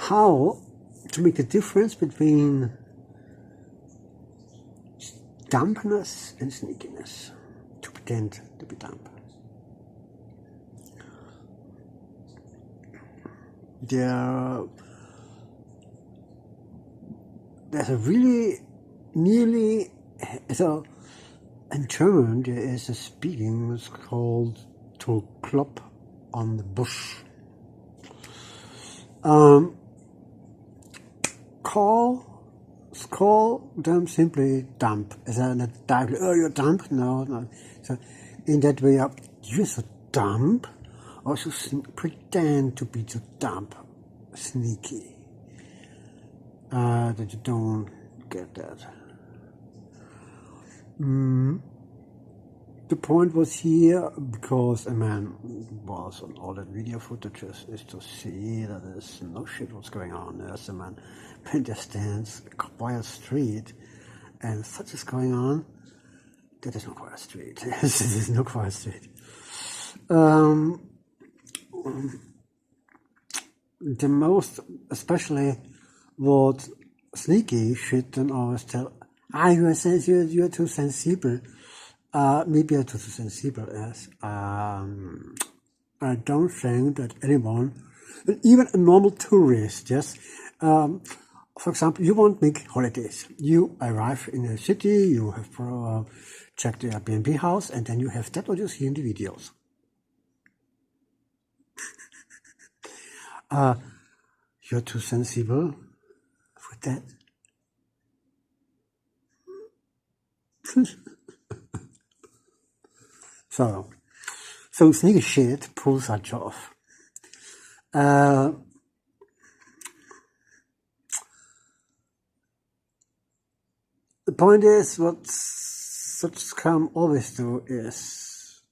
how to make the difference between dampness and sneakiness, to pretend to be damp. There's a really nearly, so in German there is a speaking, it's called to klop on the bush. Call them simply damp. Is that not directly, oh, you're damp? No. So in that way, you're so damp, or so pretend to be so damp, sneaky, that you don't get that. The point was here, because a man was on all that video footages, is to see that there's no shit what's going on. There's a man stands a quiet street, and such is going on. That is no quiet street. This is no quiet street. The most, especially what sneaky should then always tell, you're too sensible. Maybe I'm too sensible, yes. I don't think that anyone, even a normal tourist, yes. For example, you want to make holidays. You arrive in a city, you have checked the Airbnb house, and then you have that what you see in the videos. You're too sensible for that. So sneaky shit pulls such off. The point is, what such scam always do is,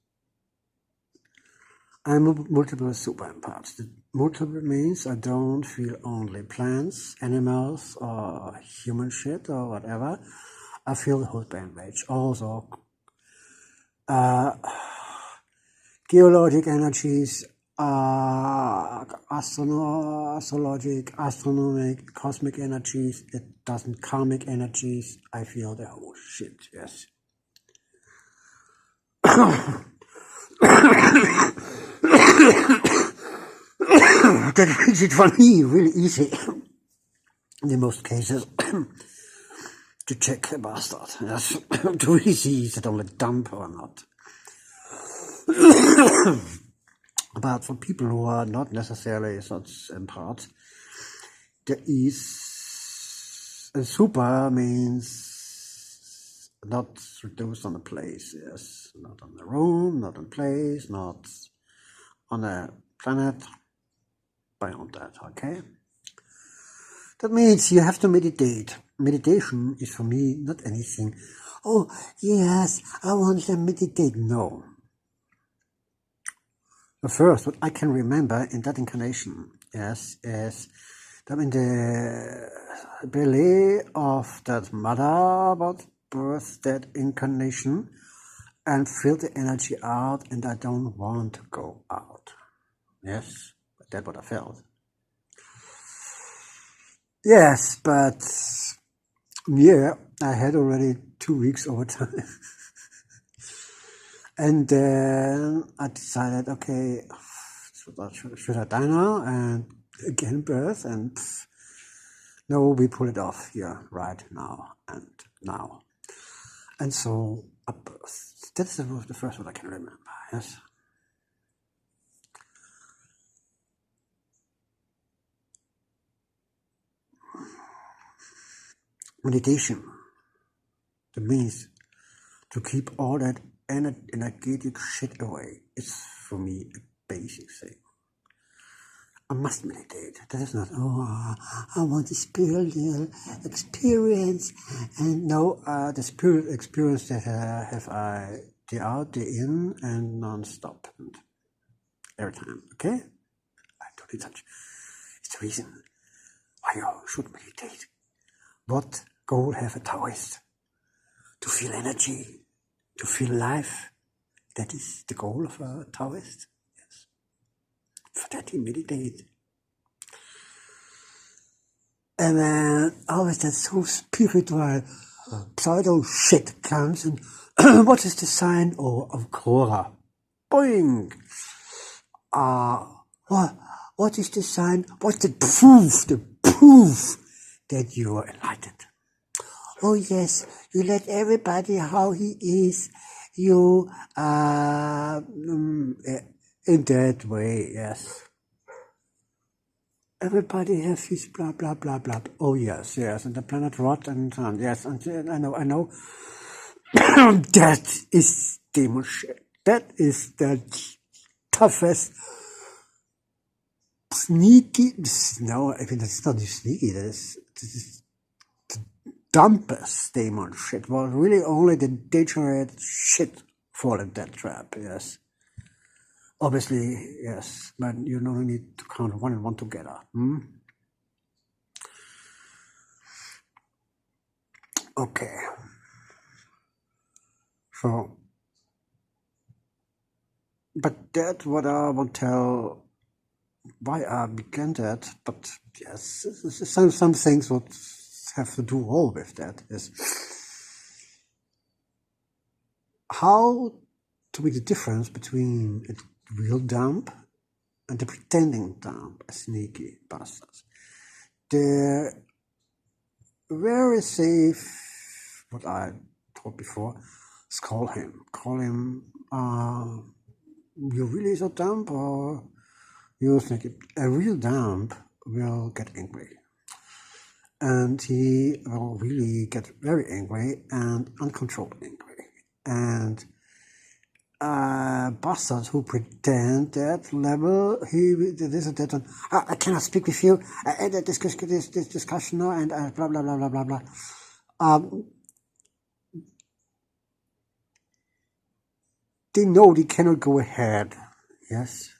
I'm a multiple super empath. The multiple means I don't feel only plants, animals, or human shit, or whatever. I feel the whole bandwidth. Also, geologic energies, astrologic, astronomic, cosmic energies, it doesn't karmic energies. I feel the whole shit, yes. That makes it for me really easy, in most cases, to check a bastard, yes, to really see is it only dump or not. But for people who are not necessarily such empaths, there is a super means not reduced on a place, yes, not on a room, not on place, not on a planet, beyond that, okay? That means you have to meditate. Meditation is for me not anything, oh yes, I want to meditate, no. The first, what I can remember in that incarnation, yes, is that in the belly of that mother about birth, that incarnation, and feel the energy out, and I don't want to go out. Yes, that's what I felt. Yes, but yeah, I had already 2 weeks overtime. And then I decided, okay, should I die now? And again, birth, and no, we pull it off here, right now and now. And so, a birth. That's the first one I can remember, yes. Meditation, that means to keep all that energetic shit away. It's for me a basic thing. I must meditate. That is not, I want the spiritual experience. And no, the spiritual experience that have I day out, day in, and non-stop. And every time, okay? I totally touch. It's the reason why you should meditate. What goal have a Taoist? To feel energy, to feel life. That is the goal of a Taoist. Yes. For that you meditate. And then always that so spiritual pseudo shit comes and what is the sign of Cora? Boing! What is the sign? What's the proof? The proof that you are enlightened. Oh yes, you let everybody how he is. You in that way, yes. Everybody has his blah blah blah blah. Oh yes, yes, and the planet rot and so on. Yes, and I know. That is demon shit. That is the toughest, sneaky. No, I mean that's not sneaky. This is the dumbest demon shit. Well, really, only the degenerate shit fall in that trap. Yes. Obviously, yes, but you don't need to count 1 and 1 together. Okay. So, but that's what I want to tell, why I began that, but yes, some things would have to do all with that, is how to make the difference between a real dump and the pretending dump, a sneaky bastards. They're very safe, what I told before, is call him, you really so dump or you think a real dump will get angry. And he will really get very angry and uncontrolled angry. And bastards who pretend that level, this and that one, I cannot speak with you, this discussion now, and blah, blah, blah, blah, blah, blah. They know they cannot go ahead, yes?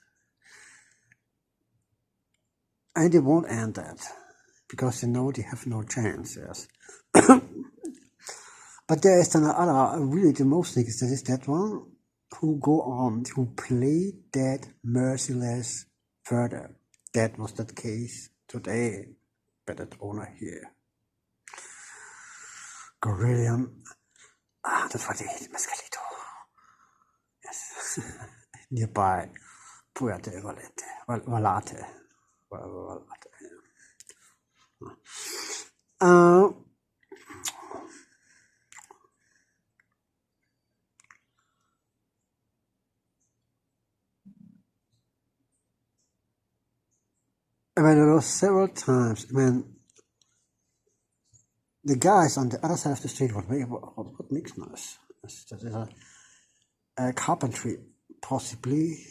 And they won't end that, because they know they have no chance, yes? But there is another, really the most thing is that one, who go on, who play that merciless further. That was the case today by that owner here. Gorillium, das war die Mescalito. Yes. Nearby, Puerto Valate. I mean, there were several times, I mean, the guys on the other side of the street, what makes noise? There's a carpentry, possibly,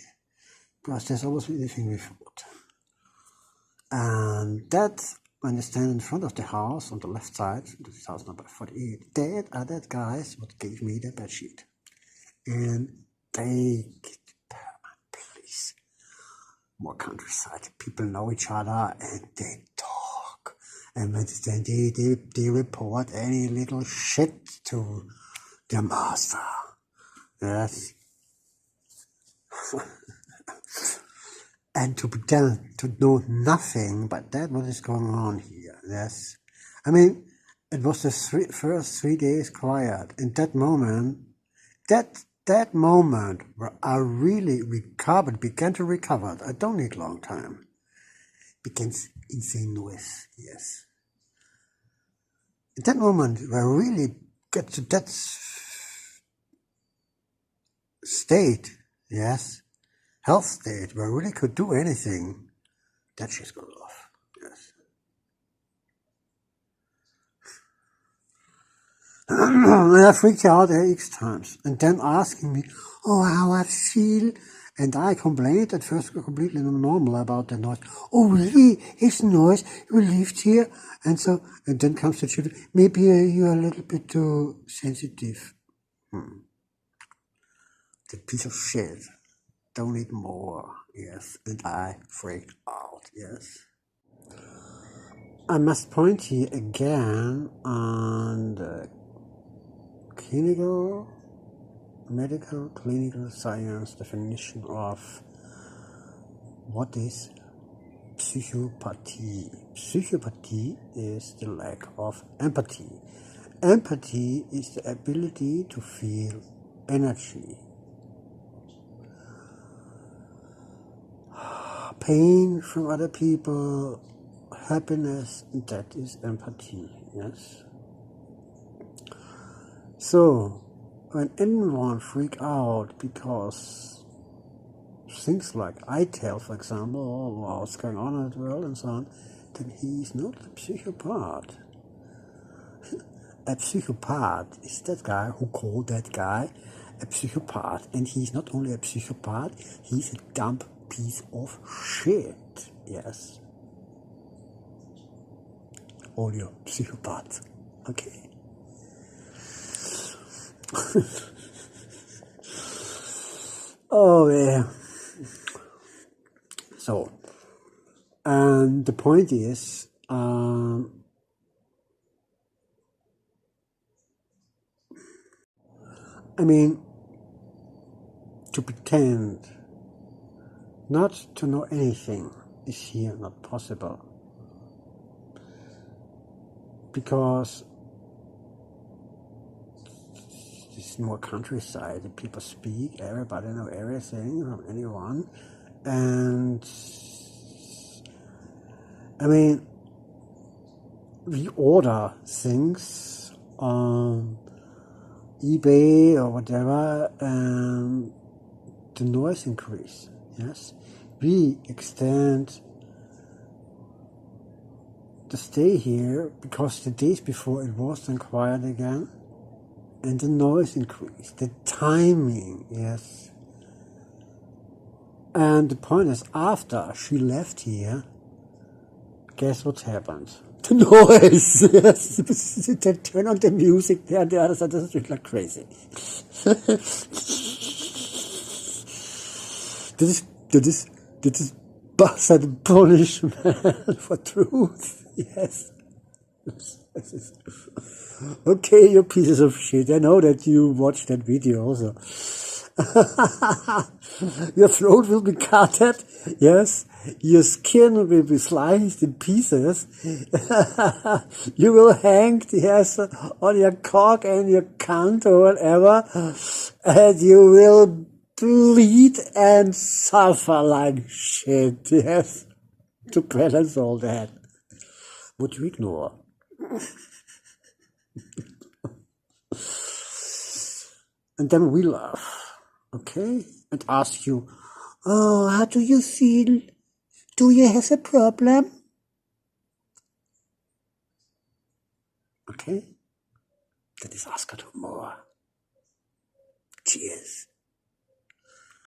because there's always anything with wood. And that, when you stand in front of the house on the left side, this is house number 48, that are that guys what gave me the bed sheet. And they get permanent, please. More countryside, people know each other and they talk. And when they report any little shit to their master. Yes. And to pretend to know nothing but that what is going on here. Yes. I mean, it was the first 3 days quiet. In that moment, that moment where I really began to recover, I don't need long time, begins insane noise, yes. In that moment where I really get to that state, yes, health state, where I really could do anything, that shit's goes off, yes. And I freaked out 8 times, and then asking me, oh, how I feel, and I complained at first completely normal about the noise. Oh, really? It's noise? You lived here? And then comes the children, maybe you're a little bit too sensitive. The piece of shit. Don't need more, yes. And I freaked out, yes. I must point here again on the medical clinical science definition of what is psychopathy. Psychopathy is the lack of empathy. Empathy is the ability to feel energy, pain from other people, happiness, that is empathy, yes? So, when anyone freak out because things like I tell, for example, or what's going on in the world and so on, then he is not a psychopath. A psychopath is that guy who called that guy a psychopath, and he's not only a psychopath, he's a dumb piece of shit, yes? All your psychopaths, okay? Oh yeah. So, and the point is, I mean, to pretend not to know anything is here not possible. Because it's more countryside, the people speak, everybody know everything from anyone, and I mean, we order things on eBay or whatever, and the noise increase, yes? We extend the stay here because the days before it was then quiet again, and the noise increased, the timing, yes? And the point is, after she left here, guess what happened? The noise! Yes, they turn on the music there on the other side of the street like crazy. This is bastard punishment for truth. Yes. Okay, you pieces of shit. I know that you watched that video also. Your throat will be cut, yes. Your skin will be sliced in pieces. You will hang, yes, on your cock and your cunt or whatever, and you will bleed and suffer like shit, yes, to balance all that. Would you ignore? And then we laugh, okay, and ask you, oh, how do you feel? Do you have a problem? Okay, that is Oscar Humor. Cheers.